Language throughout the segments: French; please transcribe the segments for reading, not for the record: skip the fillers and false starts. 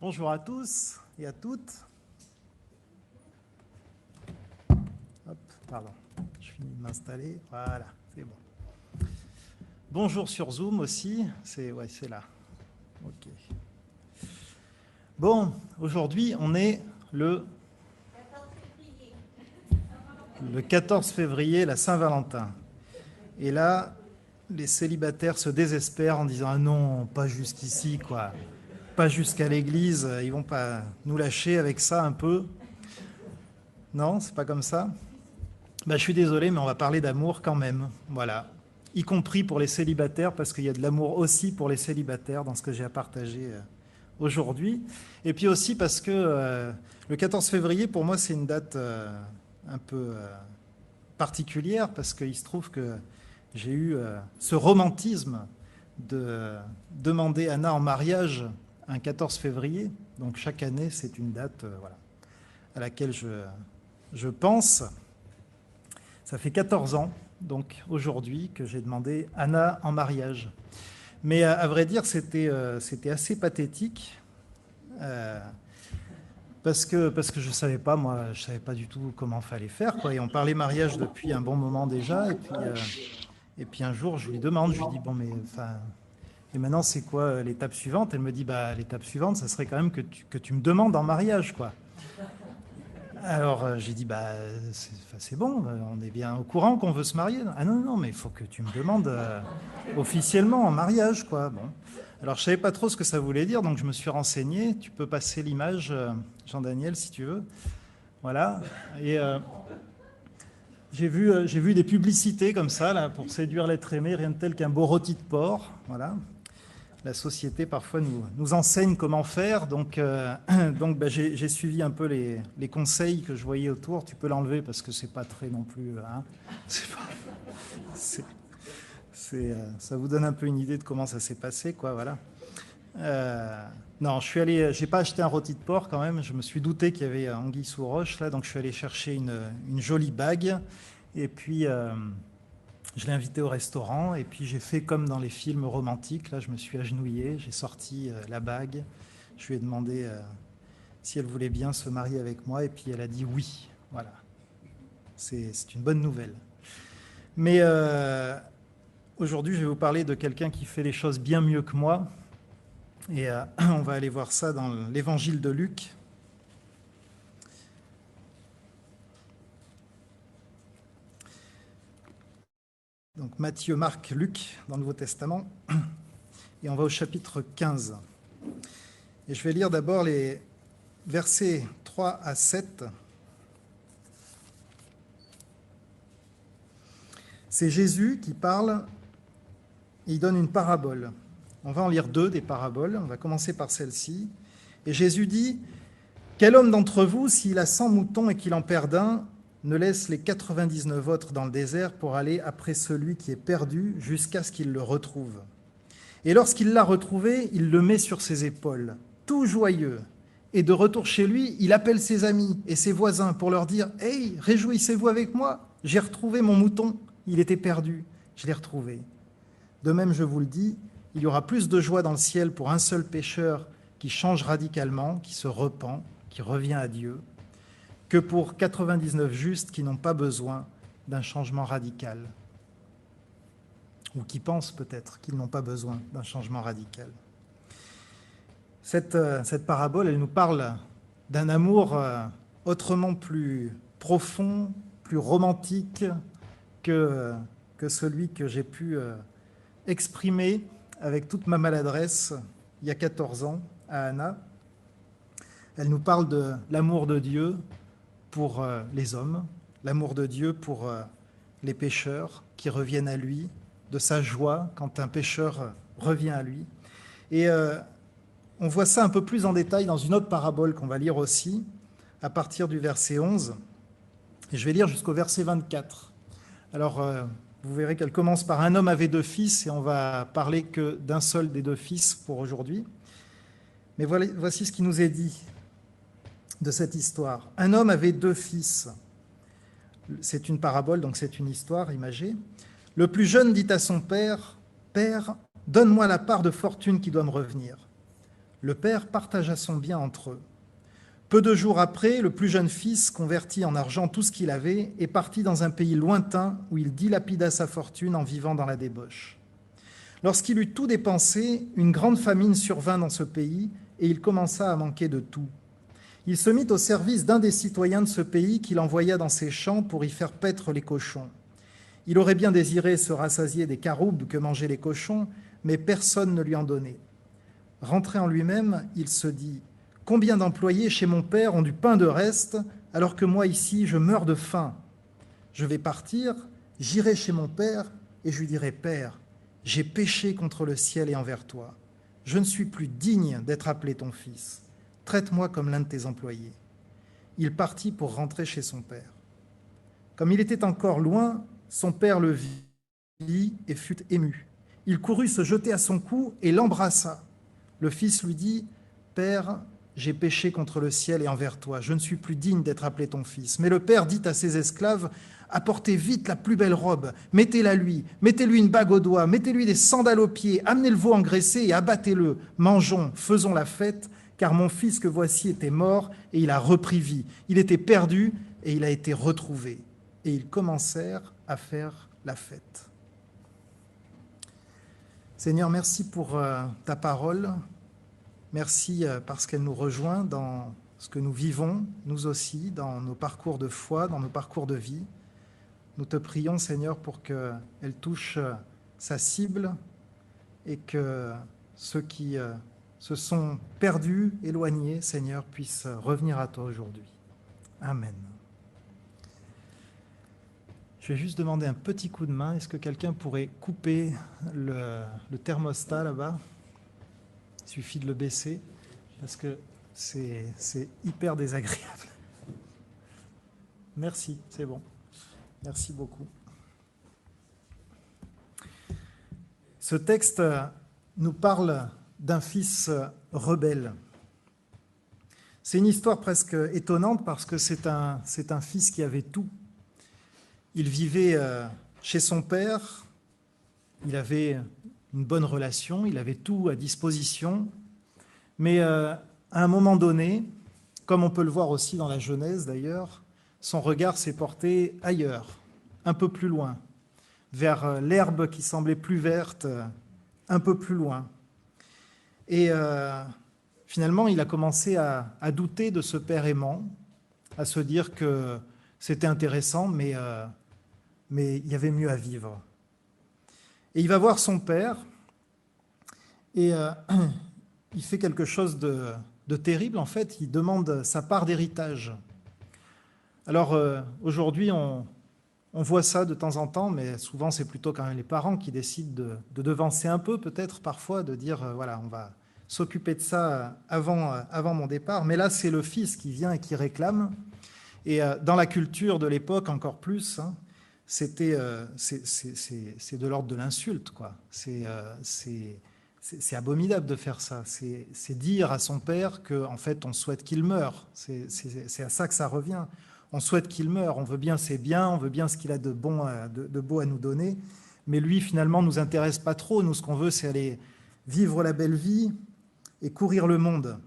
Bonjour à tous et à toutes. Hop, pardon, je finis de m'installer. Voilà, c'est bon. Bonjour sur Zoom aussi. C'est là. Ok. Bon, aujourd'hui, on est le 14 février, la Saint-Valentin. Et là, les célibataires se désespèrent en disant « Ah non, pas jusqu'ici, quoi. Pas jusqu'à l'église, ils vont pas nous lâcher avec ça un peu. » Non, c'est pas comme ça. Je suis désolé, mais on va parler d'amour quand même. Voilà. Y compris pour les célibataires, parce qu'il y a de l'amour aussi pour les célibataires dans ce que j'ai à partager aujourd'hui. Et puis aussi parce que le 14 février, pour moi, c'est une date un peu particulière, parce qu'il se trouve que j'ai eu ce romantisme de demander Anna en mariage un 14 février. Donc chaque année, c'est une date voilà, à laquelle je pense. Ça fait 14 ans, donc aujourd'hui, que j'ai demandé Anna en mariage. Mais à vrai dire, c'était assez pathétique, parce que je ne savais pas, moi, je ne savais pas du tout comment il fallait faire, quoi. Et on parlait mariage depuis un bon moment déjà, et puis un jour, je lui demande, je lui dis, bon, mais enfin, et maintenant, c'est quoi l'étape suivante? Elle me dit, l'étape suivante, ça serait quand même que tu me demandes en mariage, quoi. Alors j'ai dit, c'est bon, on est bien au courant qu'on veut se marier. Ah non, non, mais il faut que tu me demandes officiellement en mariage, quoi. Bon. Alors je savais pas trop ce que ça voulait dire, donc je me suis renseigné. Tu peux passer l'image, Jean-Daniel, si tu veux. Voilà. Et j'ai vu des publicités comme ça, là, pour séduire l'être aimé, rien de tel qu'un beau rôti de porc. Voilà. La société parfois nous enseigne comment faire, donc j'ai suivi un peu les conseils que je voyais autour. Tu peux l'enlever parce que c'est pas très non plus. Hein, ça vous donne un peu une idée de comment ça s'est passé, quoi. Voilà. Non, j'ai pas acheté un rôti de porc quand même. Je me suis douté qu'il y avait anguille sous roche là, donc je suis allé chercher une jolie bague et puis. Je l'ai invitée au restaurant et puis j'ai fait comme dans les films romantiques. Là, je me suis agenouillé, j'ai sorti la bague. Je lui ai demandé si elle voulait bien se marier avec moi et puis elle a dit oui. Voilà, c'est une bonne nouvelle. Mais aujourd'hui, je vais vous parler de quelqu'un qui fait les choses bien mieux que moi. Et on va aller voir ça dans l'évangile de Luc. Donc Matthieu, Marc, Luc dans le Nouveau Testament. Et on va au chapitre 15. Et je vais lire d'abord les versets 3 à 7. C'est Jésus qui parle et il donne une parabole. On va en lire deux des paraboles. On va commencer par celle-ci. Et Jésus dit, « Quel homme d'entre vous, s'il a 100 moutons et qu'il en perd un, ne laisse les 99 autres dans le désert pour aller après celui qui est perdu jusqu'à ce qu'il le retrouve. Et lorsqu'il l'a retrouvé, il le met sur ses épaules, tout joyeux. Et de retour chez lui, il appelle ses amis et ses voisins pour leur dire « Hey, réjouissez-vous avec moi, j'ai retrouvé mon mouton, il était perdu, je l'ai retrouvé. » De même, je vous le dis, il y aura plus de joie dans le ciel pour un seul pécheur qui change radicalement, qui se repent, qui revient à Dieu, que pour 99 justes qui n'ont pas besoin d'un changement radical, ou qui pensent peut-être qu'ils n'ont pas besoin d'un changement radical. Cette parabole, elle nous parle d'un amour autrement plus profond, plus romantique que celui que j'ai pu exprimer avec toute ma maladresse il y a 14 ans à Anna. Elle nous parle de l'amour de Dieu pour les hommes, l'amour de Dieu pour les pécheurs qui reviennent à lui, de sa joie quand un pécheur revient à lui. Et on voit ça un peu plus en détail dans une autre parabole qu'on va lire aussi, à partir du verset 11. Et je vais lire jusqu'au verset 24. Alors, vous verrez qu'elle commence par « Un homme avait 2 fils » et on va parler que d'un seul des 2 fils pour aujourd'hui. Mais voici ce qui nous est dit de cette histoire. Un homme avait 2 fils. C'est une parabole, donc c'est une histoire imagée. Le plus jeune dit à son père, « Père, donne-moi la part de fortune qui doit me revenir. » Le père partagea son bien entre eux. Peu de jours après, le plus jeune fils convertit en argent tout ce qu'il avait et partit dans un pays lointain où il dilapida sa fortune en vivant dans la débauche. Lorsqu'il eut tout dépensé, une grande famine survint dans ce pays et il commença à manquer de tout. Il se mit au service d'un des citoyens de ce pays qu'il envoya dans ses champs pour y faire paître les cochons. Il aurait bien désiré se rassasier des caroubes que mangeaient les cochons, mais personne ne lui en donnait. Rentré en lui-même, il se dit « Combien d'employés chez mon père ont du pain de reste, alors que moi ici, je meurs de faim. Je vais partir, j'irai chez mon père, et je lui dirai « Père, j'ai péché contre le ciel et envers toi. Je ne suis plus digne d'être appelé ton fils. Traite-moi comme l'un de tes employés. » Il partit pour rentrer chez son père. Comme il était encore loin, son père le vit et fut ému. Il courut se jeter à son cou et l'embrassa. Le fils lui dit « Père, j'ai péché contre le ciel et envers toi. Je ne suis plus digne d'être appelé ton fils. » Mais le père dit à ses esclaves « Apportez vite la plus belle robe, mettez-la lui, mettez-lui une bague au doigt, mettez-lui des sandales aux pieds, amenez le veau engraissé et abattez-le. Mangeons, faisons la fête, car mon fils que voici était mort et il a repris vie. Il était perdu et il a été retrouvé. » Et ils commencèrent à faire la fête. Seigneur, merci pour ta parole. Merci parce qu'elle nous rejoint dans ce que nous vivons, nous aussi, dans nos parcours de foi, dans nos parcours de vie. Nous te prions, Seigneur, pour qu'elle touche sa cible et que ceux qui se sont perdus, éloignés, Seigneur, puissent revenir à toi aujourd'hui. Amen. Je vais juste demander un petit coup de main. Est-ce que quelqu'un pourrait couper le thermostat là-bas ? Il suffit de le baisser parce que c'est hyper désagréable. Merci, c'est bon. Merci beaucoup. Ce texte nous parle d'un fils rebelle. C'est une histoire presque étonnante parce que c'est un fils qui avait tout. Il vivait chez son père, il avait une bonne relation, il avait tout à disposition, mais à un moment donné, comme on peut le voir aussi dans la Genèse d'ailleurs, son regard s'est porté ailleurs, un peu plus loin, vers l'herbe qui semblait plus verte, un peu plus loin. Et finalement, il a commencé à douter de ce père aimant, à se dire que c'était intéressant, mais il y avait mieux à vivre. Et il va voir son père, et il fait quelque chose de terrible, en fait, il demande sa part d'héritage. Alors, aujourd'hui, on voit ça de temps en temps, mais souvent, c'est plutôt quand même les parents qui décident de devancer un peu, peut-être, parfois, de dire, voilà, on va s'occuper de ça avant mon départ. Mais là, c'est le fils qui vient et qui réclame. Et dans la culture de l'époque, encore plus, hein, c'est de l'ordre de l'insulte, quoi. C'est abominable de faire ça. C'est dire à son père qu'en fait, on souhaite qu'il meure. C'est à ça que ça revient. On souhaite qu'il meure. On veut bien ses biens, on veut bien ce qu'il a de beau à nous donner. Mais lui, finalement, ne nous intéresse pas trop. Nous, ce qu'on veut, c'est aller vivre la belle vie et courir le monde.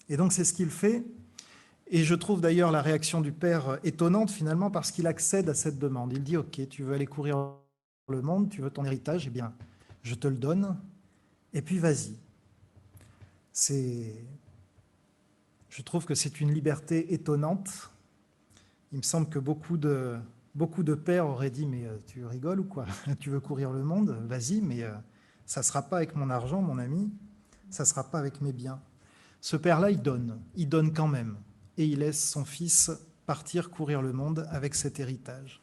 Et donc, c'est ce qu'il fait. Et je trouve d'ailleurs la réaction du père étonnante finalement parce qu'il accède à cette demande. Il dit « Ok, tu veux aller courir le monde, tu veux ton héritage, eh bien, je te le donne, et puis vas-y. » Je trouve que c'est une liberté étonnante. Il me semble que beaucoup de pères auraient dit « Mais tu rigoles ou quoi? Tu veux courir le monde? Vas-y, mais ça ne sera pas avec mon argent, mon ami, ça ne sera pas avec mes biens. » Ce père-là, il donne quand même. Et il laisse son fils partir courir le monde avec cet héritage.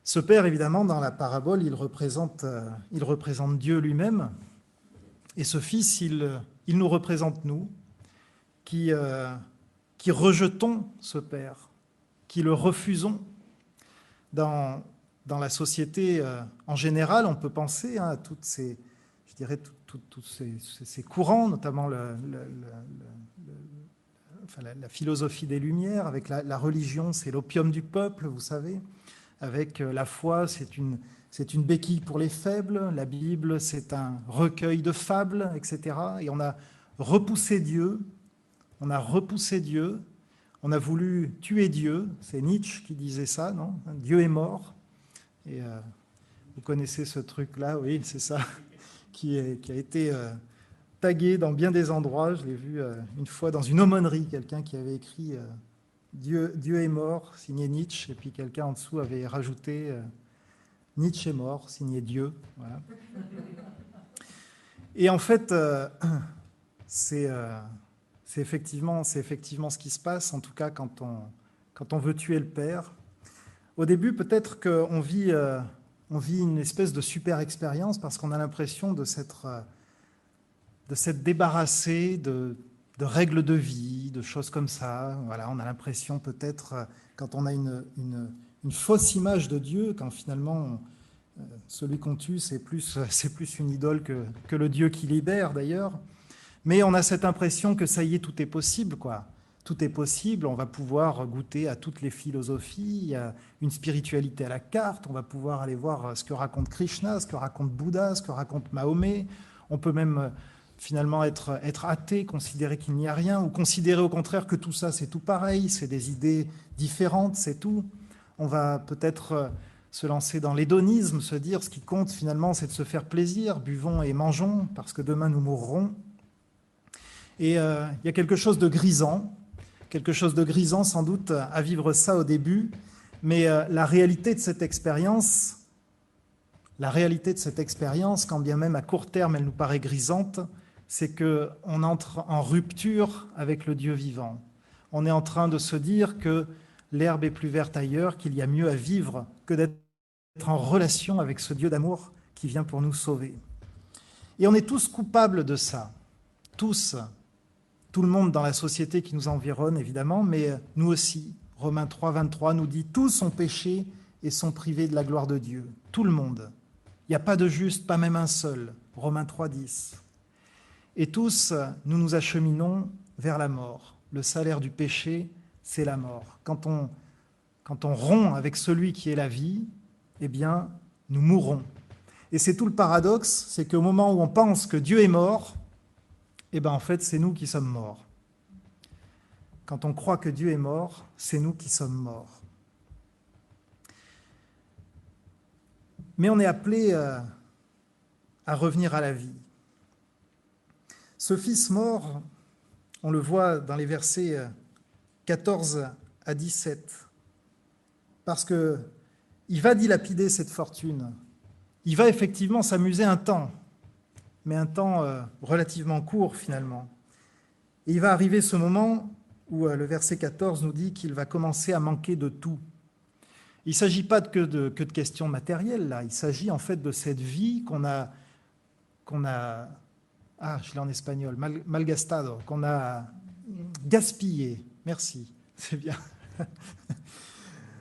Ce père, évidemment, dans la parabole, il représente Dieu lui-même. Et ce fils, il nous représente nous, qui rejetons ce père, qui le refusons. Dans la société en général, on peut penser à toutes ces, je dirais, tous ces courants, notamment la philosophie des Lumières, avec la religion, c'est l'opium du peuple, vous savez. avec la foi, c'est une béquille pour les faibles, la Bible, c'est un recueil de fables, etc. Et on a repoussé Dieu, on a repoussé Dieu, on a voulu tuer Dieu, c'est Nietzsche qui disait ça, non? Dieu est mort. Et vous connaissez ce truc-là, oui, c'est ça, qui a été tagué dans bien des endroits. Je l'ai vu une fois dans une aumônerie, quelqu'un qui avait écrit Dieu est mort, signé Nietzsche, et puis quelqu'un en dessous avait rajouté Nietzsche est mort, signé Dieu. Voilà. Et en fait, c'est effectivement ce qui se passe, en tout cas quand on veut tuer le Père. Au début, peut-être qu'on vit une espèce de super expérience parce qu'on a l'impression de s'être débarrassé de règles de vie, de choses comme ça. Voilà, on a l'impression peut-être, quand on a une fausse image de Dieu, quand finalement celui qu'on tue, c'est plus une idole que le Dieu qui libère d'ailleurs. Mais on a cette impression que ça y est, tout est possible, quoi. Tout est possible, on va pouvoir goûter à toutes les philosophies, il y a une spiritualité à la carte, on va pouvoir aller voir ce que raconte Krishna, ce que raconte Bouddha, ce que raconte Mahomet. On peut même finalement être athée, considérer qu'il n'y a rien, ou considérer au contraire que tout ça c'est tout pareil, c'est des idées différentes, c'est tout. On va peut-être se lancer dans l'hédonisme, se dire ce qui compte finalement c'est de se faire plaisir, buvons et mangeons, parce que demain nous mourrons. Et il y a quelque chose de grisant sans doute à vivre ça au début, mais la réalité de cette expérience, quand bien même à court terme elle nous paraît grisante, c'est qu'on entre en rupture avec le Dieu vivant. On est en train de se dire que l'herbe est plus verte ailleurs, qu'il y a mieux à vivre que d'être en relation avec ce Dieu d'amour qui vient pour nous sauver. Et on est tous coupables de ça, tous. Tout le monde dans la société qui nous environne, évidemment, mais nous aussi. Romains 3, 23 nous dit « Tous ont péché et sont privés de la gloire de Dieu. » Tout le monde. Il n'y a pas de juste, pas même un seul. Romains 3, 10. Et tous, nous nous acheminons vers la mort. Le salaire du péché, c'est la mort. Quand on rompt avec celui qui est la vie, eh bien, nous mourrons. Et c'est tout le paradoxe, c'est qu'au moment où on pense que Dieu est mort, eh bien, en fait, c'est nous qui sommes morts. Quand on croit que Dieu est mort, c'est nous qui sommes morts. Mais on est appelé à revenir à la vie. Ce Fils mort, on le voit dans les versets 14 à 17, parce qu'il va dilapider cette fortune. Il va effectivement s'amuser un temps, mais un temps relativement court finalement. Et il va arriver ce moment où le verset 14 nous dit qu'il va commencer à manquer de tout. Il ne s'agit pas que de questions matérielles, là. Il s'agit en fait de cette vie qu'on a je l'ai en espagnol, malgastado, qu'on a gaspillée. Merci, c'est bien.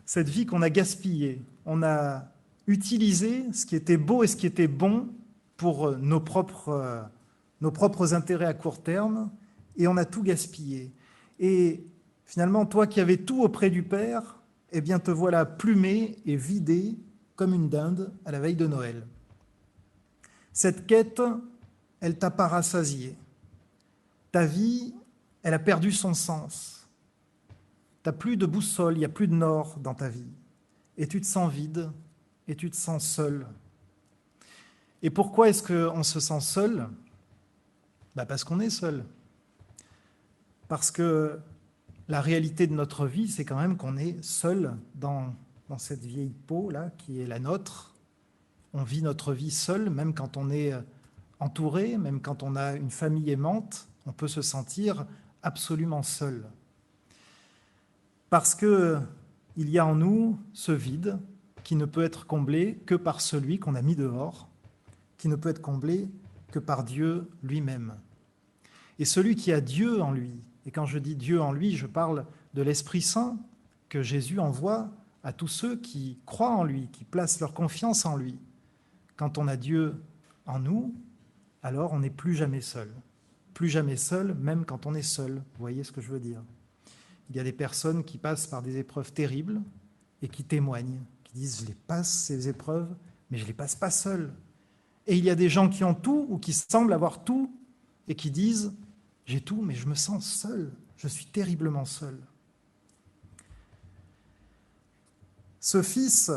Cette vie qu'on a gaspillée. On a utilisé ce qui était beau et ce qui était bon pour nos propres intérêts à court terme, et on a tout gaspillé. Et finalement, toi qui avais tout auprès du Père, eh bien te voilà plumé et vidé comme une dinde à la veille de Noël. Cette quête, elle t'a pas rassasié. Ta vie, elle a perdu son sens. Tu n'as plus de boussole, il n'y a plus de nord dans ta vie. Et tu te sens vide, et tu te sens seul. Et pourquoi est-ce qu'on se sent seul ? Parce qu'on est seul. Parce que la réalité de notre vie, c'est quand même qu'on est seul dans cette vieille peau-là qui est la nôtre. On vit notre vie seul, même quand on est entouré, même quand on a une famille aimante, on peut se sentir absolument seul. Parce qu'il y a en nous ce vide qui ne peut être comblé que par celui qu'on a mis dehors, qui ne peut être comblé que par Dieu lui-même. Et celui qui a Dieu en lui, et quand je dis Dieu en lui, je parle de l'Esprit Saint que Jésus envoie à tous ceux qui croient en lui, qui placent leur confiance en lui. Quand on a Dieu en nous, alors on n'est plus jamais seul. Plus jamais seul, même quand on est seul. Vous voyez ce que je veux dire ? Il y a des personnes qui passent par des épreuves terribles et qui témoignent qui disent « je les passe ces épreuves, mais je ne les passe pas seul ». Et il y a des gens qui ont tout ou qui semblent avoir tout et qui disent « j'ai tout, mais je me sens seul, je suis terriblement seul ». Ce fils,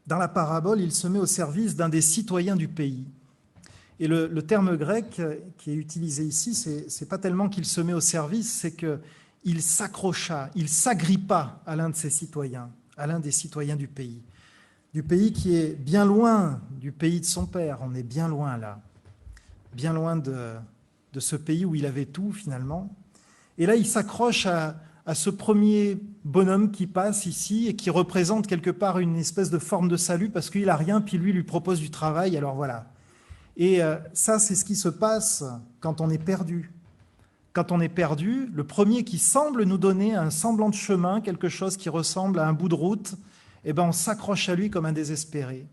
dans la parabole, il se met au service d'un des citoyens du pays. Et le terme grec qui est utilisé ici, ce n'est pas tellement qu'il se met au service, c'est qu'il s'accrocha, il s'agrippa à l'un de ses citoyens, à l'un des citoyens du pays qui est bien loin du pays de son père. On est bien loin là, bien loin de ce pays où il avait tout finalement. Et là, il s'accroche à ce premier bonhomme qui passe ici et qui représente quelque part une espèce de forme de salut parce qu'il n'a rien, puis lui propose du travail, alors voilà. Et ça, c'est ce qui se passe quand on est perdu. Quand on est perdu, le premier qui semble nous donner un semblant de chemin, quelque chose qui ressemble à un bout de route, eh ben on s'accroche à lui comme un désespéré.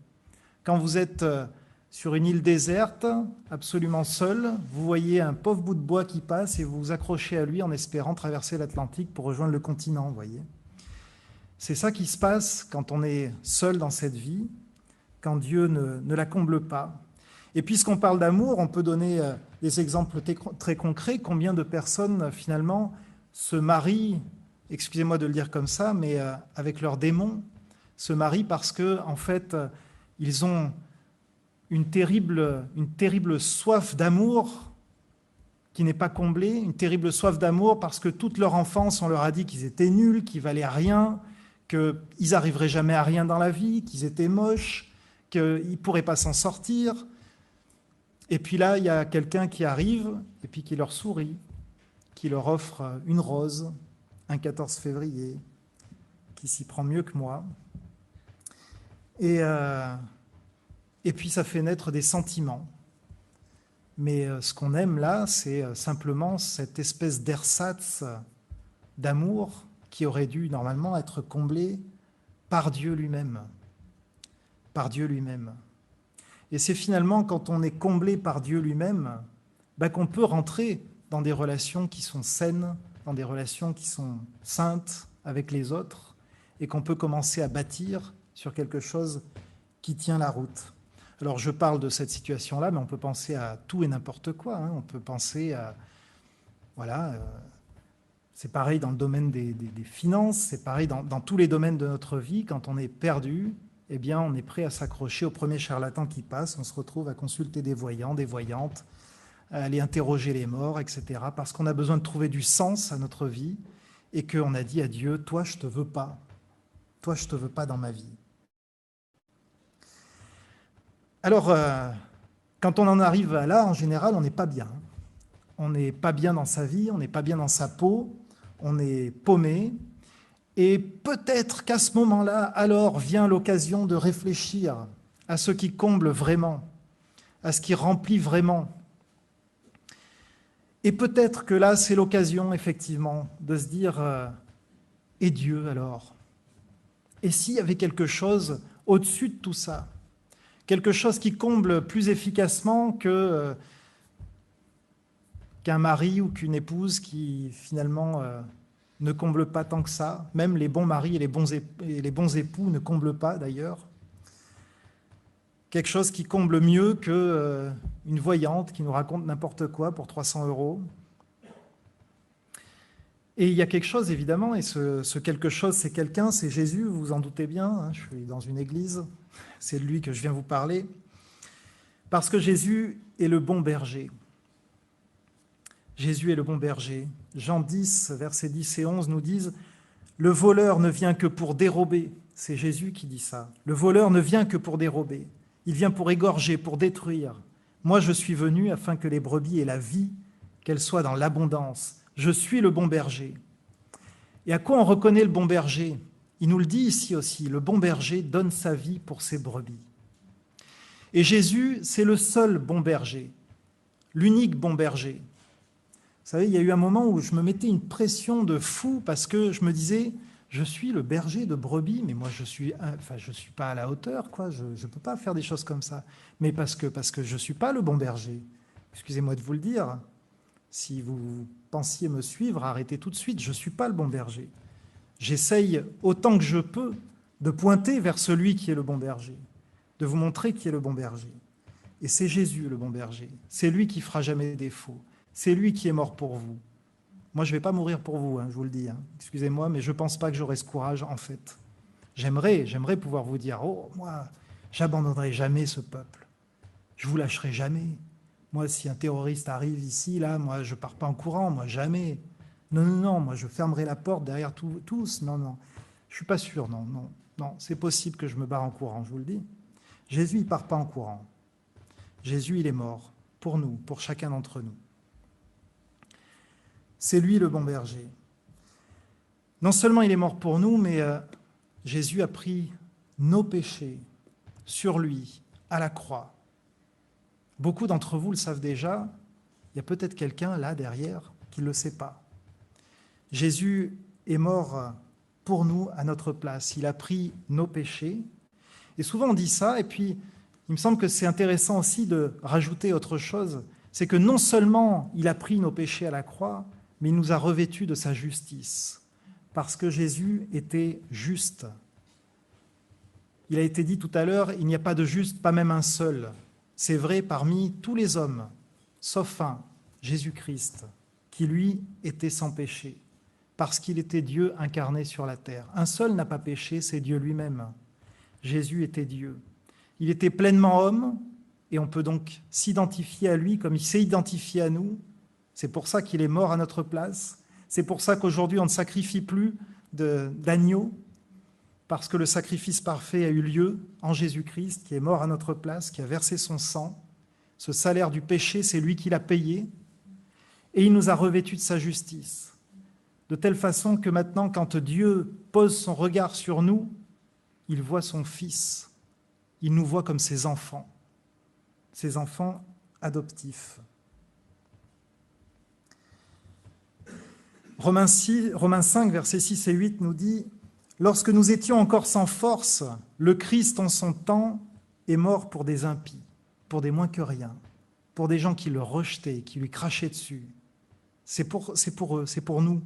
Quand vous êtes sur une île déserte, absolument seul, vous voyez un pauvre bout de bois qui passe et vous vous accrochez à lui en espérant traverser l'Atlantique pour rejoindre le continent, vous voyez. C'est ça qui se passe quand on est seul dans cette vie, quand Dieu ne la comble pas. Et puisqu'on parle d'amour, on peut donner des exemples très concrets. Combien de personnes, finalement, se marient, excusez-moi de le dire comme ça, mais avec leurs démons, se marient parce que, en fait, ils ont une terrible soif d'amour qui n'est pas comblée, une terrible soif d'amour parce que toute leur enfance, on leur a dit qu'ils étaient nuls, qu'ils valaient rien, qu'ils n'arriveraient jamais à rien dans la vie, qu'ils étaient moches, qu'ils ne pourraient pas s'en sortir. Et puis là, il y a quelqu'un qui arrive et puis qui leur sourit, qui leur offre une rose, un 14 février, qui s'y prend mieux que moi. Et puis ça fait naître des sentiments. Mais ce qu'on aime là, c'est simplement cette espèce d'ersatz d'amour qui aurait dû normalement être comblé par Dieu lui-même. Par Dieu lui-même. Et c'est finalement quand on est comblé par Dieu lui-même qu'on peut rentrer dans des relations qui sont saines, dans des relations qui sont saintes avec les autres, et qu'on peut commencer à bâtir sur quelque chose qui tient la route. Alors je parle de cette situation-là, mais on peut penser à tout et n'importe quoi. On peut penser à... Voilà, c'est pareil dans le domaine des finances, c'est pareil dans tous les domaines de notre vie. Quand on est perdu, eh bien, on est prêt à s'accrocher au premier charlatan qui passe. On se retrouve à consulter des voyants, des voyantes, à aller interroger les morts, etc. Parce qu'on a besoin de trouver du sens à notre vie et qu'on a dit à Dieu, « Toi, je ne te veux pas. Toi, je ne te veux pas dans ma vie. » Alors, quand on en arrive à là, en général, on n'est pas bien. On n'est pas bien dans sa vie, on n'est pas bien dans sa peau, on est paumé. Et peut-être qu'à ce moment-là, alors vient l'occasion de réfléchir à ce qui comble vraiment, à ce qui remplit vraiment. Et peut-être que là, c'est l'occasion, effectivement, de se dire « Et Dieu, alors ?» Et s'il y avait quelque chose au-dessus de tout ça, quelque chose qui comble plus efficacement qu'un mari ou qu'une épouse qui, finalement... ne comble pas tant que ça. Même les bons maris et les bons époux ne comblent pas, d'ailleurs. Quelque chose qui comble mieux qu'une voyante qui nous raconte n'importe quoi pour 300 €. Et il y a quelque chose, évidemment, et ce quelque chose, c'est quelqu'un, c'est Jésus, vous vous en doutez bien. Je suis dans une église, c'est de lui que je viens vous parler. Parce que Jésus est le bon berger. Jésus est le bon berger. Jean 10, versets 10 et 11 nous disent « Le voleur ne vient que pour dérober ». C'est Jésus qui dit ça. « Le voleur ne vient que pour dérober. Il vient pour égorger, pour détruire. Moi, je suis venu afin que les brebis aient la vie, qu'elles soient dans l'abondance. Je suis le bon berger. » Et à quoi on reconnaît le bon berger? Il nous le dit ici aussi. Le bon berger donne sa vie pour ses brebis. Et Jésus, c'est le seul bon berger, l'unique bon berger. Vous savez, il y a eu un moment où je me mettais une pression de fou parce que je me disais, je suis le berger de brebis, mais moi je suis pas à la hauteur, quoi. Je ne peux pas faire des choses comme ça. Mais parce que je ne suis pas le bon berger. Excusez-moi de vous le dire. Si vous pensiez me suivre, arrêtez tout de suite. Je ne suis pas le bon berger. J'essaye autant que je peux de pointer vers celui qui est le bon berger, de vous montrer qui est le bon berger. Et c'est Jésus le bon berger. C'est lui qui fera jamais défaut. C'est lui qui est mort pour vous. Moi, je ne vais pas mourir pour vous, je vous le dis. Excusez-moi, mais je ne pense pas que j'aurai ce courage, en fait. J'aimerais pouvoir vous dire, oh, moi, j'abandonnerai jamais ce peuple. Je vous lâcherai jamais. Moi, si un terroriste arrive ici, là, moi, je ne pars pas en courant, moi, jamais. Non, moi, je fermerai la porte derrière tous. Non. Je ne suis pas sûr, non. C'est possible que je me barre en courant, je vous le dis. Jésus, il ne part pas en courant. Jésus, il est mort pour nous, pour chacun d'entre nous. C'est lui le bon berger. Non seulement il est mort pour nous, mais Jésus a pris nos péchés sur lui, à la croix. Beaucoup d'entre vous le savent déjà, il y a peut-être quelqu'un là derrière qui ne le sait pas. Jésus est mort pour nous à notre place. Il a pris nos péchés. Et souvent on dit ça, et puis il me semble que c'est intéressant aussi de rajouter autre chose, c'est que non seulement il a pris nos péchés à la croix, mais il nous a revêtus de sa justice, parce que Jésus était juste. Il a été dit tout à l'heure, il n'y a pas de juste, pas même un seul. C'est vrai parmi tous les hommes, sauf un, Jésus-Christ, qui lui était sans péché, parce qu'il était Dieu incarné sur la terre. Un seul n'a pas péché, c'est Dieu lui-même. Jésus était Dieu. Il était pleinement homme, et on peut donc s'identifier à lui comme il s'est identifié à nous. C'est pour ça qu'il est mort à notre place. C'est pour ça qu'aujourd'hui, on ne sacrifie plus d'agneaux, parce que le sacrifice parfait a eu lieu en Jésus-Christ, qui est mort à notre place, qui a versé son sang. Ce salaire du péché, c'est lui qui l'a payé. Et il nous a revêtus de sa justice. De telle façon que maintenant, quand Dieu pose son regard sur nous, il voit son Fils. Il nous voit comme ses enfants adoptifs. Romains 5, versets 6 et 8 nous dit « Lorsque nous étions encore sans force, le Christ en son temps est mort pour des impies, pour des moins que rien, pour des gens qui le rejetaient, qui lui crachaient dessus. C'est pour eux, c'est pour nous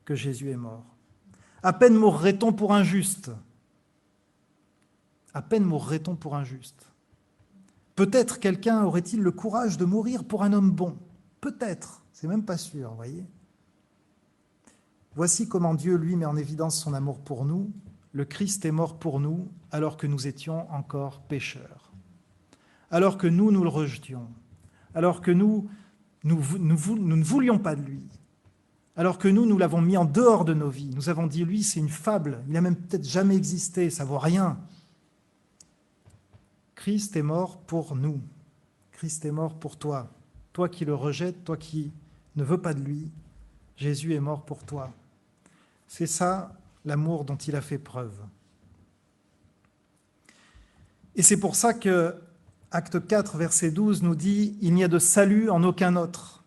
que Jésus est mort. À peine mourrait-on pour un juste. À peine mourrait-on pour un juste. Peut-être quelqu'un aurait-il le courage de mourir pour un homme bon. Peut-être, c'est même pas sûr, vous voyez. Voici comment Dieu, lui, met en évidence son amour pour nous. Le Christ est mort pour nous alors que nous étions encore pécheurs. Alors que nous le rejetions. Alors que nous ne voulions pas de lui. Alors que nous l'avons mis en dehors de nos vies. Nous avons dit, lui, c'est une fable. Il n'a même peut-être jamais existé, ça ne vaut rien. Christ est mort pour nous. Christ est mort pour toi. Toi qui le rejettes, toi qui ne veux pas de lui, Jésus est mort pour toi. C'est ça l'amour dont il a fait preuve. Et c'est pour ça que Acte 4, verset 12 nous dit « Il n'y a de salut en aucun autre,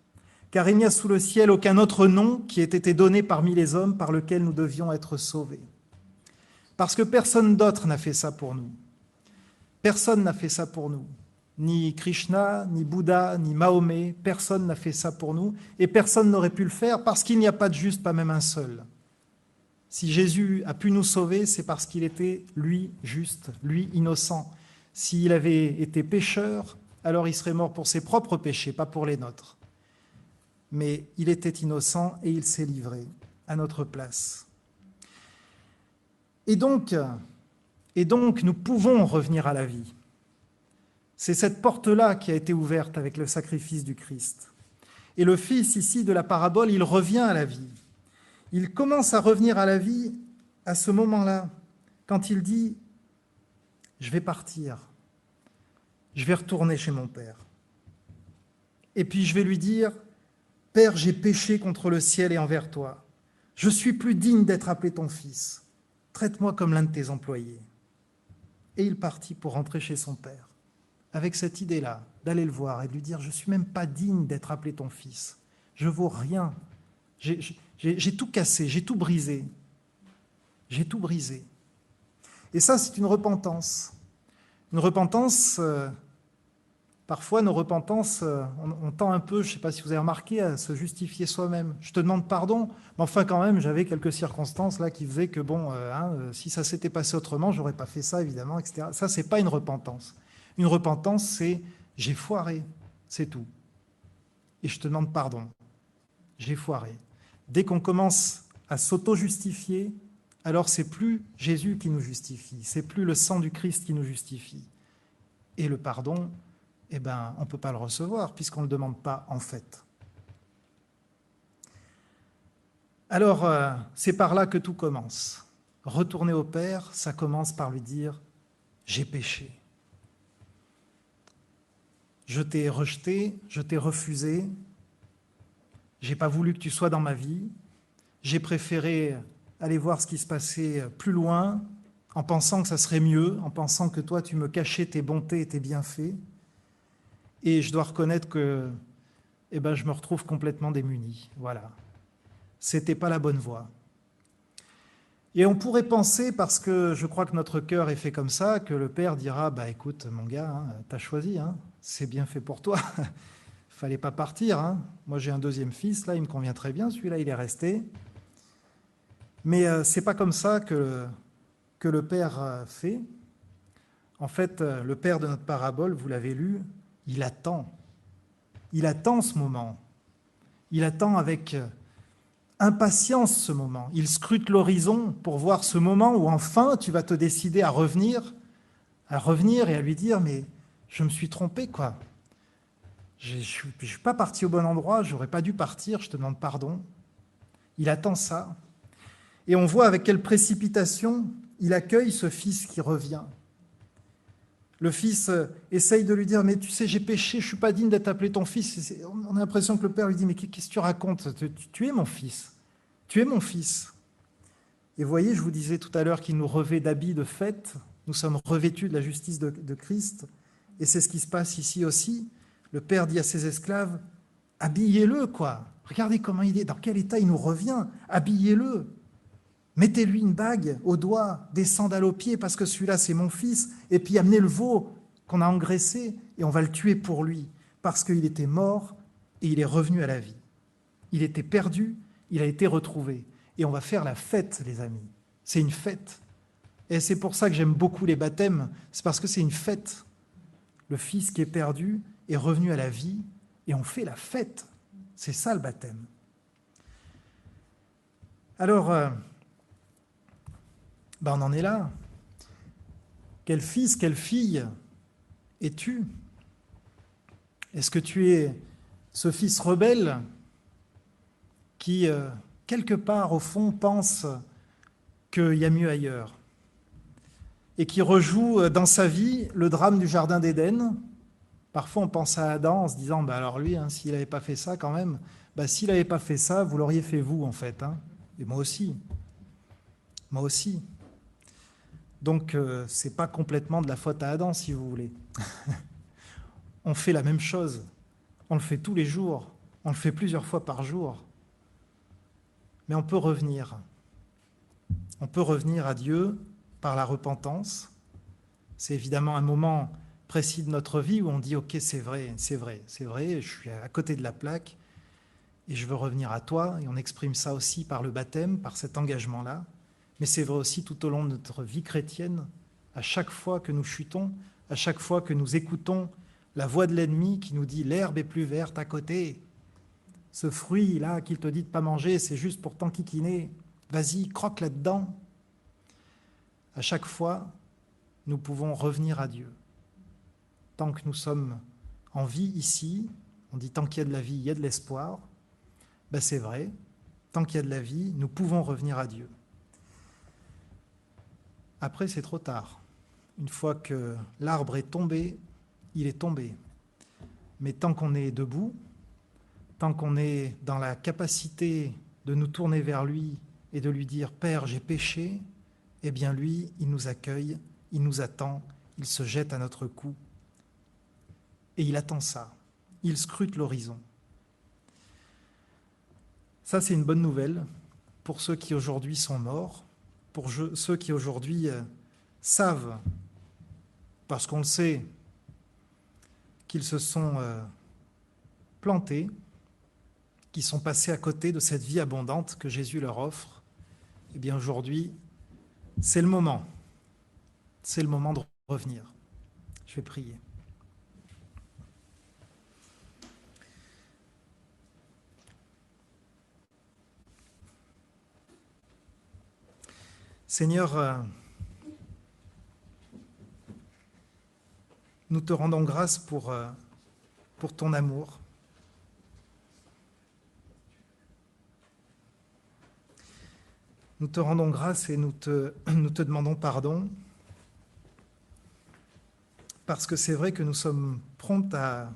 car il n'y a sous le ciel aucun autre nom qui ait été donné parmi les hommes par lequel nous devions être sauvés. » Parce que personne d'autre n'a fait ça pour nous. Personne n'a fait ça pour nous. Ni Krishna, ni Bouddha, ni Mahomet, personne n'a fait ça pour nous. Et personne n'aurait pu le faire parce qu'il n'y a pas de juste, pas même un seul. Si Jésus a pu nous sauver, c'est parce qu'il était, lui, juste, lui, innocent. S'il avait été pécheur, alors il serait mort pour ses propres péchés, pas pour les nôtres. Mais il était innocent et il s'est livré à notre place. Et donc, nous pouvons revenir à la vie. C'est cette porte-là qui a été ouverte avec le sacrifice du Christ. Et le Fils, ici, de la parabole, il revient à la vie. Il commence à revenir à la vie à ce moment-là, quand il dit « Je vais partir, je vais retourner chez mon Père. Et puis je vais lui dire « Père, j'ai péché contre le ciel et envers toi. Je suis plus digne d'être appelé ton fils. Traite-moi comme l'un de tes employés. » Et il partit pour rentrer chez son Père, avec cette idée-là, d'aller le voir et de lui dire « Je ne suis même pas digne d'être appelé ton fils. Je ne vaux rien. J'ai tout cassé, j'ai tout brisé. J'ai tout brisé. » Et ça, c'est une repentance. Une repentance Parfois, nos repentances, on tend un peu, je ne sais pas si vous avez remarqué, à se justifier soi-même. Je te demande pardon, mais enfin quand même, j'avais quelques circonstances là qui faisaient que bon, si ça s'était passé autrement, j'aurais pas fait ça évidemment, etc. Ça, c'est pas une repentance. Une repentance, c'est j'ai foiré, c'est tout. Et je te demande pardon, j'ai foiré. Dès qu'on commence à s'auto-justifier, alors c'est plus Jésus qui nous justifie, c'est plus le sang du Christ qui nous justifie. Et le pardon, eh ben, on ne peut pas le recevoir puisqu'on ne le demande pas en fait. Alors, c'est par là que tout commence. Retourner au Père, ça commence par lui dire « j'ai péché ». Je t'ai rejeté, je t'ai refusé, j'ai pas voulu que tu sois dans ma vie, j'ai préféré aller voir ce qui se passait plus loin, en pensant que ça serait mieux, en pensant que toi tu me cachais tes bontés et tes bienfaits. Et je dois reconnaître que je me retrouve complètement démuni. Voilà. C'était pas la bonne voie. Et on pourrait penser, parce que je crois que notre cœur est fait comme ça, que le Père dira, bah écoute mon gars, t'as choisi, c'est bien fait pour toi, fallait pas partir. Moi j'ai un deuxième fils, là il me convient très bien, celui-là il est resté. Mais c'est pas comme ça que le Père fait. En fait, le Père de notre parabole, vous l'avez lu, il attend. Il attend ce moment. Il attend avec impatience ce moment. Il scrute l'horizon pour voir ce moment où enfin tu vas te décider à revenir et à lui dire mais je me suis trompé quoi. Je ne suis pas parti au bon endroit, j'aurais pas dû partir, je te demande pardon. Il attend ça. Et on voit avec quelle précipitation il accueille ce fils qui revient. Le fils essaye de lui dire « Mais tu sais, j'ai péché, je ne suis pas digne d'être appelé ton fils. » On a l'impression que le père lui dit « Mais qu'est-ce que tu racontes ? Tu es mon fils. Tu es mon fils. » Et vous voyez, je vous disais tout à l'heure qu'il nous revêt d'habits de fête. Nous sommes revêtus de la justice de Christ. Et c'est ce qui se passe ici aussi. Le père dit à ses esclaves « Habillez-le, quoi. Regardez comment il est, dans quel état il nous revient. Habillez-le. » Mettez-lui une bague au doigt, des sandales aux pieds, parce que celui-là, c'est mon fils. Et puis amenez le veau qu'on a engraissé, et on va le tuer pour lui, parce qu'il était mort et il est revenu à la vie. Il était perdu, il a été retrouvé. Et on va faire la fête, les amis. C'est une fête. Et c'est pour ça que j'aime beaucoup les baptêmes, c'est parce que c'est une fête. Le fils qui est perdu est revenu à la vie, et on fait la fête. C'est ça le baptême. Alors, on en est là. Quel fils, quelle fille es-tu ? Est-ce que tu es ce fils rebelle qui, quelque part au fond, pense qu'il y a mieux ailleurs et qui rejoue dans sa vie le drame du Jardin d'Éden ? Parfois on pense à Adam en se disant, alors lui, s'il n'avait pas fait ça quand même, s'il n'avait pas fait ça, vous l'auriez fait vous en fait. Et moi aussi. Moi aussi. Donc, ce n'est pas complètement de la faute à Adam, si vous voulez. On fait la même chose. On le fait tous les jours. On le fait plusieurs fois par jour. Mais on peut revenir. On peut revenir à Dieu par la repentance. C'est évidemment un moment précis de notre vie où on dit « Ok, c'est vrai, je suis à côté de la plaque et je veux revenir à toi. » Et on exprime ça aussi par le baptême, par cet engagement-là. Mais c'est vrai aussi tout au long de notre vie chrétienne, à chaque fois que nous chutons, à chaque fois que nous écoutons la voix de l'ennemi qui nous dit « l'herbe est plus verte à côté, ce fruit-là qu'il te dit de ne pas manger, c'est juste pour t'enquiquiner, vas-y, croque là-dedans ». À chaque fois, nous pouvons revenir à Dieu. Tant que nous sommes en vie ici, on dit tant qu'il y a de la vie, il y a de l'espoir, c'est vrai, tant qu'il y a de la vie, nous pouvons revenir à Dieu. Après, c'est trop tard. Une fois que l'arbre est tombé, il est tombé. Mais tant qu'on est debout, tant qu'on est dans la capacité de nous tourner vers lui et de lui dire « Père, j'ai péché », eh bien lui, il nous accueille, il nous attend, il se jette à notre cou. Et il attend ça. Il scrute l'horizon. Ça, c'est une bonne nouvelle pour ceux qui aujourd'hui sont morts, pour ceux qui aujourd'hui savent, parce qu'on le sait, qu'ils se sont plantés, qui sont passés à côté de cette vie abondante que Jésus leur offre. Eh bien aujourd'hui, c'est le moment. C'est le moment de revenir. Je vais prier. Seigneur, nous te rendons grâce pour ton amour. Nous te rendons grâce et nous te demandons pardon, parce que c'est vrai que nous sommes prompts à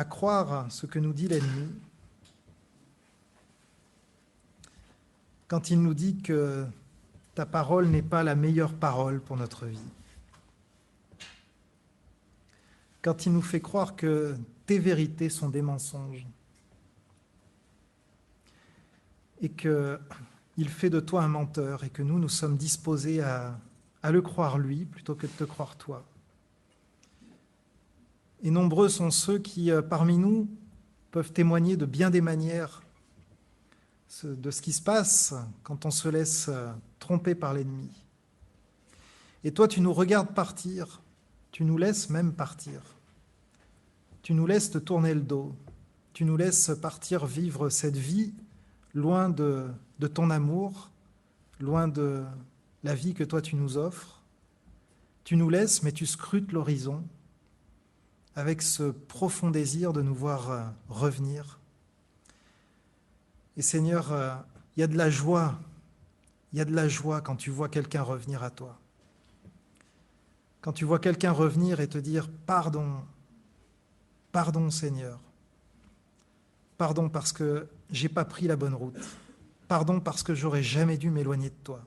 croire ce que nous dit l'ennemi, quand il nous dit que ta parole n'est pas la meilleure parole pour notre vie. Quand il nous fait croire que tes vérités sont des mensonges et qu'il fait de toi un menteur et que nous sommes disposés à le croire lui plutôt que de te croire toi. Et nombreux sont ceux qui, parmi nous, peuvent témoigner de bien des manières de ce qui se passe quand on se laisse tromper par l'ennemi. Et toi, tu nous regardes partir, tu nous laisses même partir. Tu nous laisses te tourner le dos, tu nous laisses partir vivre cette vie loin de ton amour, loin de la vie que toi tu nous offres. Tu nous laisses, mais tu scrutes l'horizon avec ce profond désir de nous voir revenir. Et Seigneur, il y a de la joie, il y a de la joie quand tu vois quelqu'un revenir à toi. Quand tu vois quelqu'un revenir et te dire « Pardon, pardon Seigneur, pardon parce que j'ai pas pris la bonne route, pardon parce que j'aurais jamais dû m'éloigner de toi. »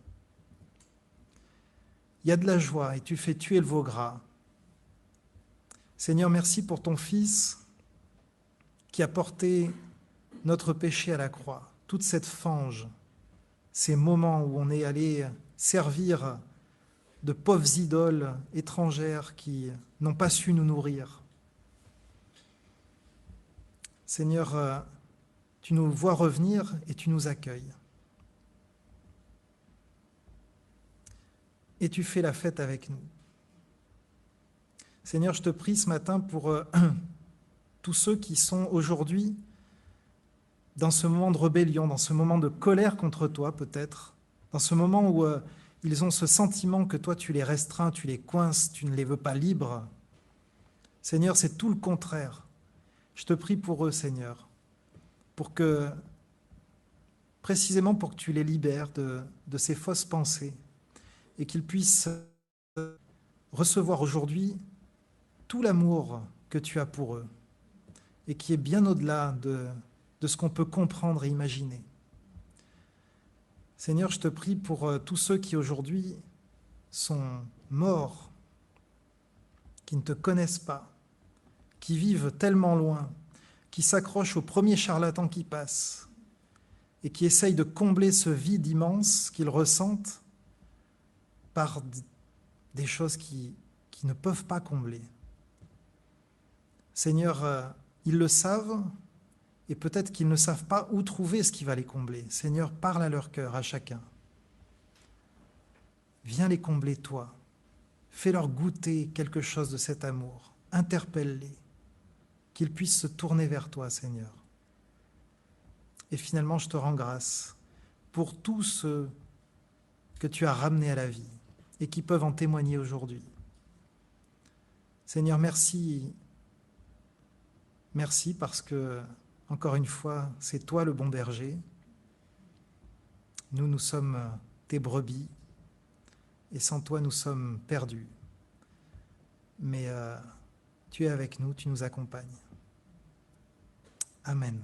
Il y a de la joie et tu fais tuer le veau gras. Seigneur, merci pour ton Fils qui a porté notre péché à la croix, toute cette fange, ces moments où on est allé servir de pauvres idoles étrangères qui n'ont pas su nous nourrir. Seigneur, tu nous vois revenir et tu nous accueilles. Et tu fais la fête avec nous. Seigneur, je te prie ce matin pour tous ceux qui sont aujourd'hui dans ce moment de rébellion, dans ce moment de colère contre toi peut-être, dans ce moment où ils ont ce sentiment que toi tu les restreins, tu les coinces, tu ne les veux pas libres. Seigneur, c'est tout le contraire. Je te prie pour eux, Seigneur, précisément pour que tu les libères de ces fausses pensées et qu'ils puissent recevoir aujourd'hui tout l'amour que tu as pour eux et qui est bien au-delà de ce qu'on peut comprendre et imaginer. Seigneur, je te prie pour tous ceux qui aujourd'hui sont morts, qui ne te connaissent pas, qui vivent tellement loin, qui s'accrochent au premier charlatan qui passe et qui essayent de combler ce vide immense qu'ils ressentent par des choses qui ne peuvent pas combler. Seigneur, ils le savent et peut-être qu'ils ne savent pas où trouver ce qui va les combler. Seigneur, parle à leur cœur, à chacun. Viens les combler, toi. Fais-leur goûter quelque chose de cet amour. Interpelle-les, qu'ils puissent se tourner vers toi, Seigneur. Et finalement, je te rends grâce pour tous ceux que tu as ramenés à la vie et qui peuvent en témoigner aujourd'hui. Seigneur, merci. Merci parce que, encore une fois, c'est toi le bon berger. Nous sommes tes brebis et sans toi, nous sommes perdus. Mais tu es avec nous, tu nous accompagnes. Amen.